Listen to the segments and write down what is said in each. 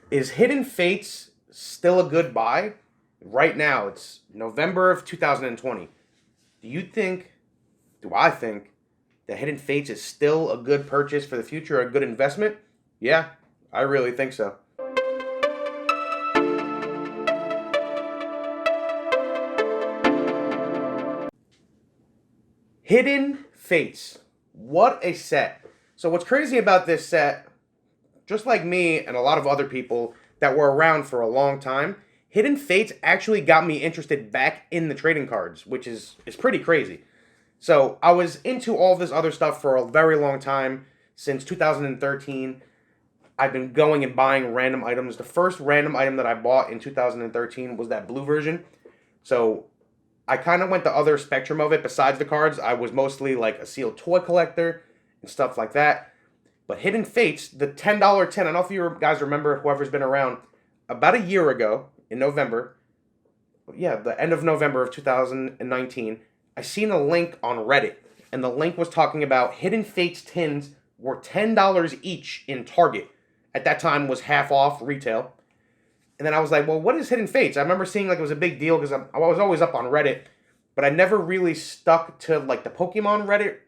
Is Hidden Fates still a good buy? Right now, it's November of 2020. Do you think, do I think, that Hidden Fates is still a good purchase for the future, a good investment? Yeah, I really think so. Hidden Fates. What a set. So, what's crazy about this set, just like me and a lot of other people that were around for a long time, Hidden Fates actually got me interested back in the trading cards, which is pretty crazy. So I was into all this other stuff for a very long time, since 2013. I've been going and buying random items. The first random item that I bought in 2013 was that blue version. So I kind of went the other spectrum of it besides the cards. I was mostly like a sealed toy collector and stuff like that. But Hidden Fates, the $10 tin, I don't know if you guys remember, whoever's been around, about a year ago in November, yeah, the end of November of 2019, I seen a link on Reddit, and the link was talking about Hidden Fates tins were $10 each in Target. At that time was half off retail. And then I was like, well, what is Hidden Fates? I remember seeing like it was a big deal because I was always up on Reddit, but I never really stuck to like the Pokemon Reddit,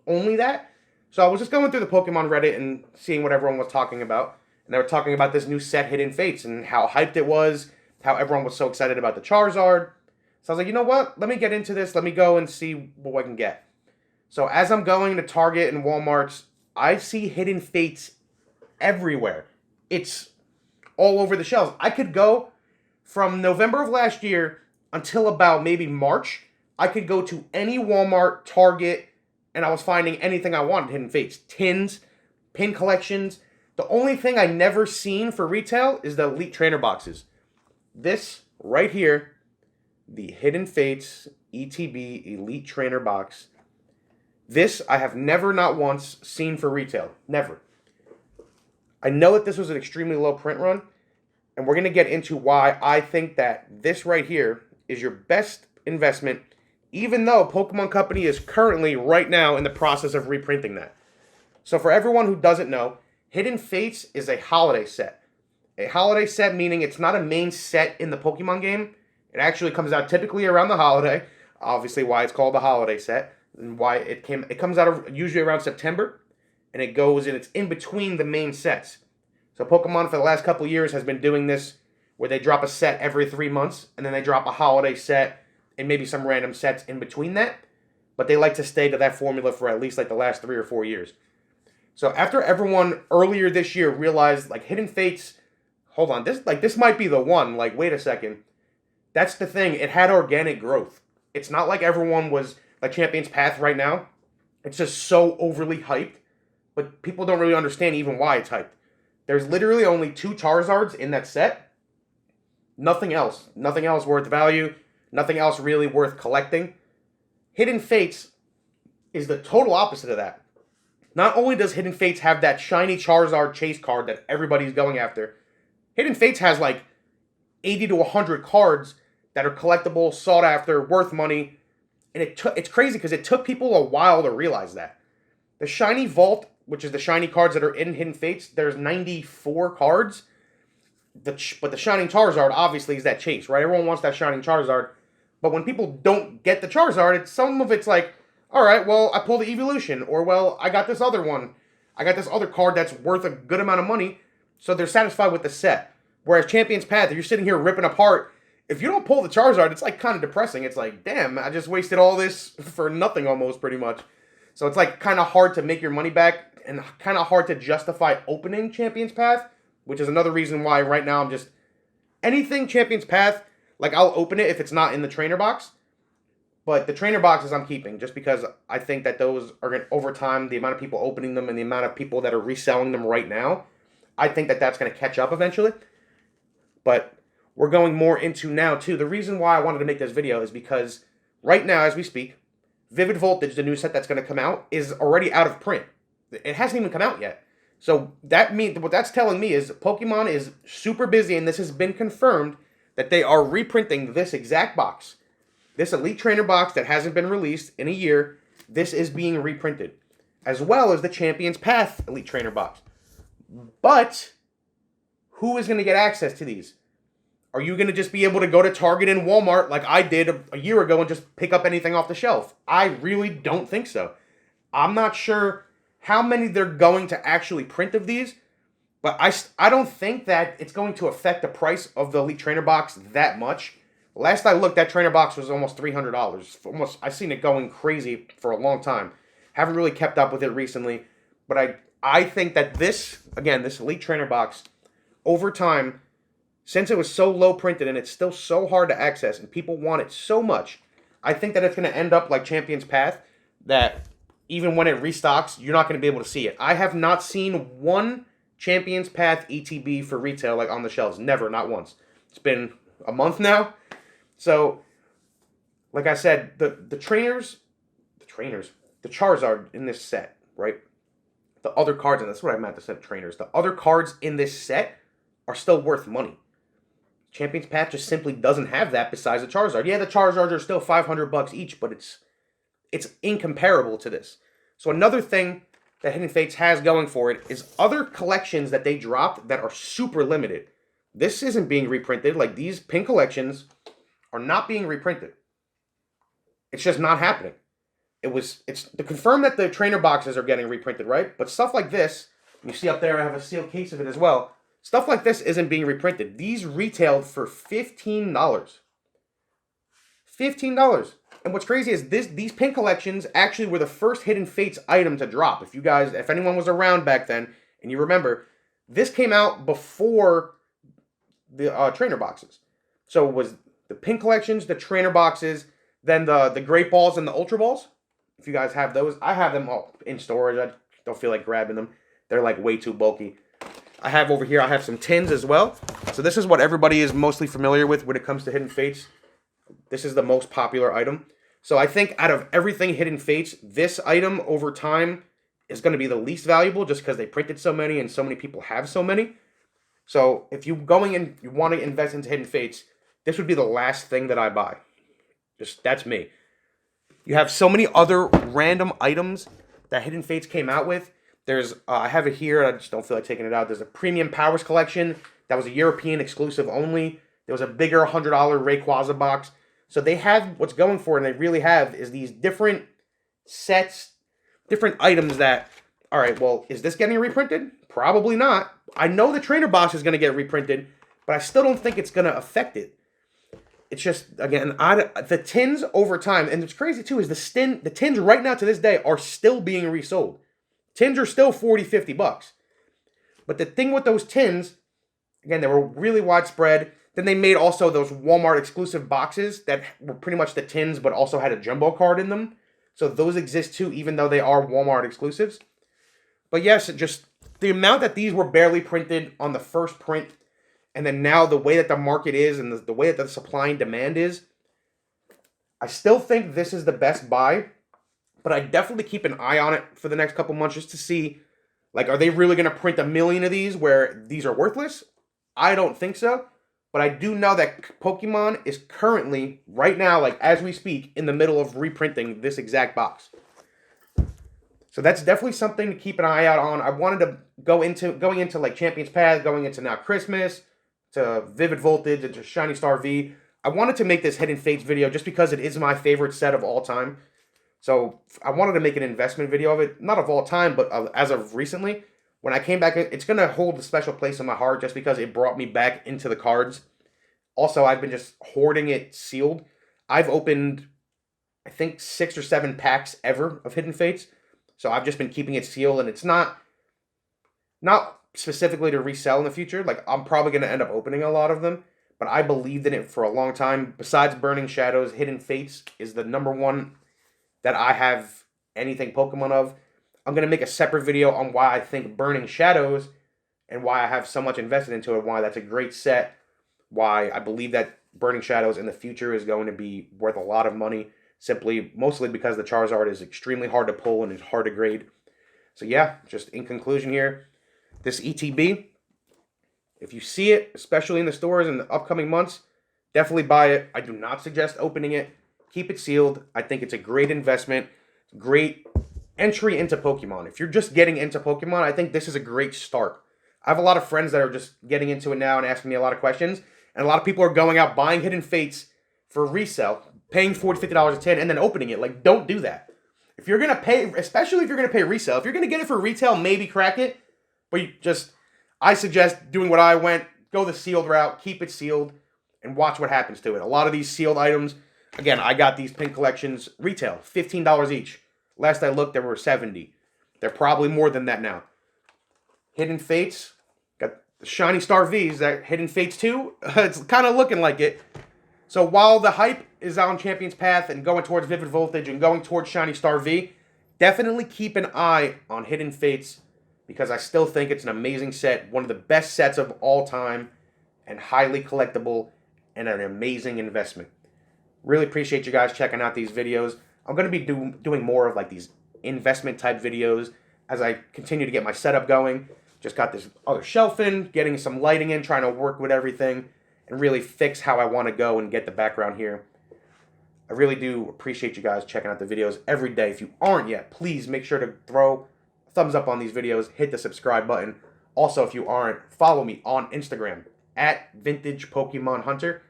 only that. So I was just going through the Pokemon Reddit and seeing what everyone was talking about. And they were talking about this new set, Hidden Fates, and how hyped it was, how everyone was so excited about the Charizard. So I was like, you know what? Let me get into this. Let me go and see what I can get. So as I'm going to Target and Walmart's, I see Hidden Fates everywhere. It's all over the shelves. I could go from November of last year until about maybe March. I could go to any Walmart, Target, and I was finding anything I wanted. Hidden Fates, tins, pin collections. The only thing I never seen for retail is the Elite Trainer boxes. This right here, the Hidden Fates ETB Elite Trainer box. This I have never, not once, seen for retail. Never. I know that this was an extremely low print run, and we're going to get into why I think that this right here is your best investment, even though Pokemon Company is currently, right now, in the process of reprinting that. So for everyone who doesn't know, Hidden Fates is a holiday set. A holiday set meaning it's not a main set in the Pokemon game. It actually comes out typically around the holiday. Obviously why it's called the holiday set. And why it comes out usually around September. And it goes and it's in between the main sets. So Pokemon for the last couple years has been doing this where they drop a set every 3 months. And then they drop a holiday set and maybe some random sets in between that. But they like to stay to that formula for at least like the last 3 or 4 years. So after everyone earlier this year realized like Hidden Fates, hold on, this might be the one. Like, wait a second. That's the thing. It had organic growth. It's not like everyone was like Champion's Path right now. It's just so overly hyped. But people don't really understand even why it's hyped. There's literally only 2 Charizards in that set. Nothing else. Nothing else worth value. Nothing else really worth collecting. Hidden Fates is the total opposite of that. Not only does Hidden Fates have that shiny Charizard chase card that everybody's going after, Hidden Fates has like 80 to 100 cards that are collectible, sought after, worth money. And it's crazy because it took people a while to realize that. The Shiny Vault, which is the shiny cards that are in Hidden Fates, there's 94 cards. But the Shining Charizard obviously is that chase, right? Everyone wants that Shining Charizard. But when people don't get the Charizard, some of it's like, all right, well, I pulled the Evolution. Or, well, I got this other one. I got this other card that's worth a good amount of money. So they're satisfied with the set. Whereas Champion's Path, if you're sitting here ripping apart, if you don't pull the Charizard, it's like kind of depressing. It's like, damn, I just wasted all this for nothing almost, pretty much. So it's like kind of hard to make your money back and kind of hard to justify opening Champion's Path, which is another reason why right now I'm just anything Champion's Path, like I'll open it if it's not in the trainer box. But the trainer boxes I'm keeping just because I think that those are going to, over time, the amount of people opening them and the amount of people that are reselling them right now, I think that that's going to catch up eventually. But we're going more into now, too. The reason why I wanted to make this video is because right now, as we speak, Vivid Voltage, the new set that's going to come out, is already out of print. It hasn't even come out yet. So what that's telling me is Pokemon is super busy, and this has been confirmed that they are reprinting this exact box. This Elite Trainer box that hasn't been released in a year, this is being reprinted. As well as the Champion's Path Elite Trainer box. But who is going to get access to these? Are you going to just be able to go to Target and Walmart like I did a year ago and just pick up anything off the shelf? I really don't think so. I'm not sure how many they're going to actually print of these, but I don't think that it's going to affect the price of the Elite Trainer box that much. Last I looked, that trainer box was almost $300. I've seen it going crazy for a long time. Haven't really kept up with it recently, but I think that this Elite Trainer box, over time, since it was so low printed and it's still so hard to access and people want it so much, I think that it's going to end up like Champion's Path, that even when it restocks, you're not going to be able to see it. I have not seen one Champion's Path ETB for retail like on the shelves. Never, not once. It's been a month now. So, like I said, the Charizard in this set, right? The other cards, and that's what I meant to say, trainers. The other cards in this set are still worth money. Champion's Path just simply doesn't have that besides the Charizard. Yeah, the Charizards are still $500 each, but it's incomparable to this. So another thing that Hidden Fates has going for it is other collections that they dropped that are super limited. This isn't being reprinted. Like, these pin collections are not being reprinted. It's just not happening. It's to confirm that the trainer boxes are getting reprinted, right? But stuff like this, you see up there, I have a sealed case of it as well. Stuff like this isn't being reprinted. These retailed for $15. $15. And what's crazy is these pin collections actually were the first Hidden Fates item to drop. If anyone was around back then, and you remember, this came out before the trainer boxes. So it was the pin collections, the trainer boxes, then the Great Balls and the Ultra Balls. If you guys have those, I have them all in storage. I don't feel like grabbing them. They're like way too bulky. I have over here, I have some tins as well. So this is what everybody is mostly familiar with when it comes to Hidden Fates. This is the most popular item. So I think out of everything Hidden Fates, this item over time is going to be the least valuable just because they printed so many and so many people have so many. So if you want to invest into Hidden Fates, this would be the last thing that I buy. That's me. You have so many other random items that Hidden Fates came out with. There's, I have it here, I just don't feel like taking it out. There's a Premium Powers collection that was a European exclusive only. There was a bigger $100 Rayquaza box. So they have what's going for it, and they really have, is these different sets, different items that, all right, well, is this getting reprinted? Probably not. I know the trainer box is going to get reprinted, but I still don't think it's going to affect it. It's just, again, the tins over time, and what's crazy too is the tins right now to this day are still being resold. Tins are still $40, $50. But the thing with those tins, again, they were really widespread. Then they made also those Walmart exclusive boxes that were pretty much the tins, but also had a jumbo card in them. So those exist too, even though they are Walmart exclusives. But yes, just the amount that these were barely printed on the first print, and then now the way that the market is and the way that the supply and demand is, I still think this is the best buy. But I definitely keep an eye on it for the next couple months just to see, like, are they really going to print 1 million of these where these are worthless? I don't think so. But I do know that Pokemon is currently, right now, like as we speak, in the middle of reprinting this exact box. So that's definitely something to keep an eye out on. I wanted to going into like Champion's Path, going into now Christmas, to Vivid Voltage, and to Shiny Star V. I wanted to make this Hidden Fates video just because it is my favorite set of all time. So I wanted to make an investment video of it, not of all time, but as of recently. When I came back, it's going to hold a special place in my heart just because it brought me back into the cards. Also, I've been just hoarding it sealed. I've opened, I think, 6 or 7 packs ever of Hidden Fates. So I've just been keeping it sealed, and it's not specifically to resell in the future. Like, I'm probably going to end up opening a lot of them, but I believed in it for a long time. Besides Burning Shadows, Hidden Fates is the number one that I have anything Pokemon of. I'm going to make a separate video on why I think Burning Shadows and why I have so much invested into it, why that's a great set, why I believe that Burning Shadows in the future is going to be worth a lot of money, mostly because the Charizard is extremely hard to pull and it's hard to grade. So yeah, just in conclusion here, this ETB, if you see it, especially in the stores in the upcoming months, definitely buy it. I do not suggest opening it. Keep it sealed. I think it's a great investment, great entry into Pokemon. If you're just getting into Pokemon, I think this is a great start. I have a lot of friends that are just getting into it now and asking me a lot of questions. And a lot of people are going out buying Hidden Fates for resale, paying $40, $50 a tin, and then opening it. Like, don't do that. If you're going to pay, especially if you're going to pay resale, if you're going to get it for retail, maybe crack it. But I suggest doing what I went, go the sealed route, keep it sealed, and watch what happens to it. A lot of these sealed items, again, I got these pin collections retail, $15 each. Last I looked, there were 70. They're probably more than that now. Hidden Fates, got the Shiny Star Vs, that Hidden Fates 2, it's kind of looking like it. So while the hype is on Champion's Path and going towards Vivid Voltage and going towards Shiny Star V, definitely keep an eye on Hidden Fates because I still think it's an amazing set, one of the best sets of all time, and highly collectible and an amazing investment. Really appreciate you guys checking out these videos. I'm going to be doing more of like these investment type videos as I continue to get my setup going. Just got this other shelf in, getting some lighting in, trying to work with everything and really fix how I want to go and get the background here. I really do appreciate you guys checking out the videos every day. If you aren't yet, please make sure to throw a thumbs up on these videos, hit the subscribe button. Also, if you aren't, follow me on Instagram at Vintage Pokemon Hunter.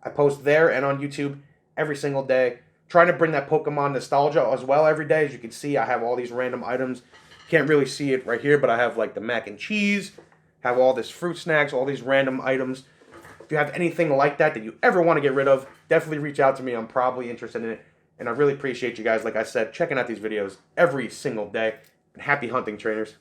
I post there and on YouTube every single day, trying to bring that Pokemon nostalgia as well every day. As you can see, I have all these random items. Can't really see it right here, but I have like the mac and cheese, have all this fruit snacks, all these random items. If you have anything like that you ever want to get rid of, definitely reach out to me. I'm probably interested in it. And I really appreciate you guys, like I said, checking out these videos every single day. And happy hunting, trainers.